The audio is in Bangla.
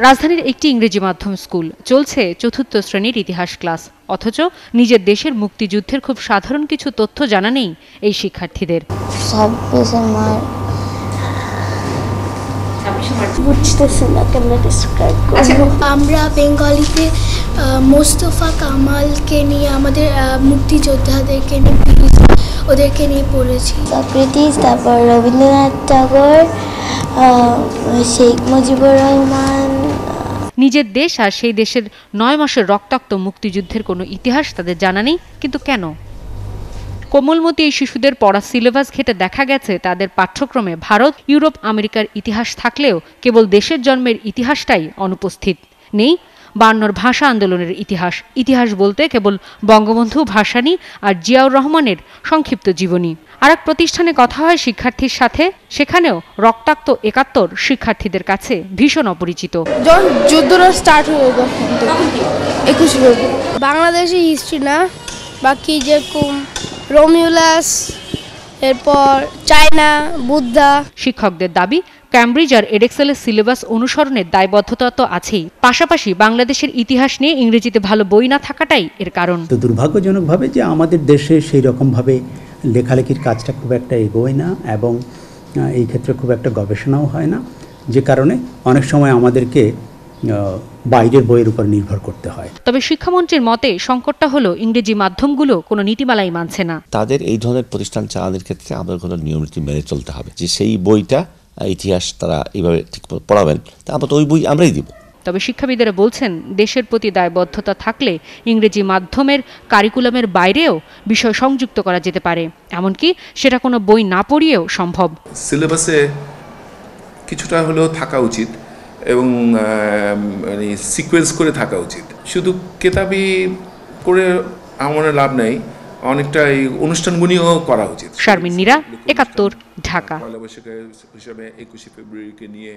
রাজধানীর একটি ইংরেজি মাধ্যম স্কুল, চলছে চতুর্থ শ্রেণীর ইতিহাস ক্লাস, অথচ নিজের দেশের মুক্তিযুদ্ধের খুব সাধারণ কিছু তথ্য জানা নেই এই শিক্ষার্থীদের। আমরা বেঙ্গলিতে মোস্তফা কামালকে নিয়ে, আমাদের মুক্তিযোদ্ধাদেরকে নিয়ে, ওদেরকে নিয়ে পড়েছি। সক্রেটিস, তারপর রবীন্দ্রনাথ ঠাকুর, শেখ মুজিবুর রহমান। নিজের দেশ আর সেই দেশের ৯ মাসের রক্তাক্ত মুক্তিযুদ্ধের কোনো ইতিহাস তাদের জানা নেই, কিন্তু কেন? কোমলমতি এই শিশুদের পড়া সিলেবাস ঘেঁটে দেখা গেছে তাদের পাঠ্যক্রমে ভারত, ইউরোপ, আমেরিকার ইতিহাস থাকলেও কেবল দেশের জন্মের ইতিহাসটাই অনুপস্থিত। নেই ৫২ ভাষা আন্দোলনের ইতিহাস বলতে কেবল বঙ্গবন্ধু, ভাসানী আর জিয়াউর রহমানের সংক্ষিপ্ত জীবনী। আর এক প্রতিষ্ঠানে কথা হয় শিক্ষার্থীর সাথে, সেখানেও রক্তাক্ত ৭১ শিক্ষার্থীদের কাছে ভীষণ অপরিচিত। যখন যুদ্ধটা স্টার্ট হলো তখন ২১ বাংলাদেশের হিস্ট্রি না, বাকি যেরকম রোমিউলাস, এরপর চায়না, বুদ্ধা। শিক্ষকদের দাবি, ক্যামব্রিজ আর এডেক্সেলের সিলেবাস অনুসরণের দায়বদ্ধতা তো আছেই, পাশাপাশি বাংলাদেশের ইতিহাস নিয়ে ইংরেজিতে ভালো বই না থাকাটাই এর কারণ। তো দুর্ভাগ্যজনকভাবে যে আমাদের দেশে সেই রকমভাবে লেখালেখির কাজটা খুব একটা এগোয় না, এবং এই ক্ষেত্রে খুব একটা গবেষণাও হয় না, যে কারণে অনেক সময় আমাদেরকে বাইরের বইয়ের উপর নির্ভর করতে হয়। তবে শিক্ষামন্ত্রীর মতে সংকটটা হলো ইংরেজি মাধ্যমগুলো কোনো নীতিমালাই মানছে না। তাদের এই ধরনের প্রতিষ্ঠান চালানোর ক্ষেত্রে আমাদের কোনো নিয়মনীতি মেনে চলতে হবে, যে সেই বইটা ইতিহাস তারা এইভাবে ঠিক পড়াবেন, তা আমরা তো ওই বই আমরাই দিব। তবে শিক্ষাবিদেরা বলছেন, দেশের প্রতি দায়বদ্ধতা থাকলে ইংরেজি মাধ্যমের কারিকুলামের বাইরেও বিষয় সংযুক্ত করা যেতে পারে, এমনকি সেটা কোনো বই না পড়িয়েও সম্ভব। সিলেবাসে কিছুটা হলেও থাকা উচিত এবং সিকোয়েন্স করে থাকা উচিত। শুধু কেতাবি করে আমার লাভ নেই, অনেকটা এই অনুষ্ঠানগুলিও করা উচিত। শারমিন নীরা, ৭১, ঢাকা। হিসেবে ২১ ফেব্রুয়ারিকে নিয়ে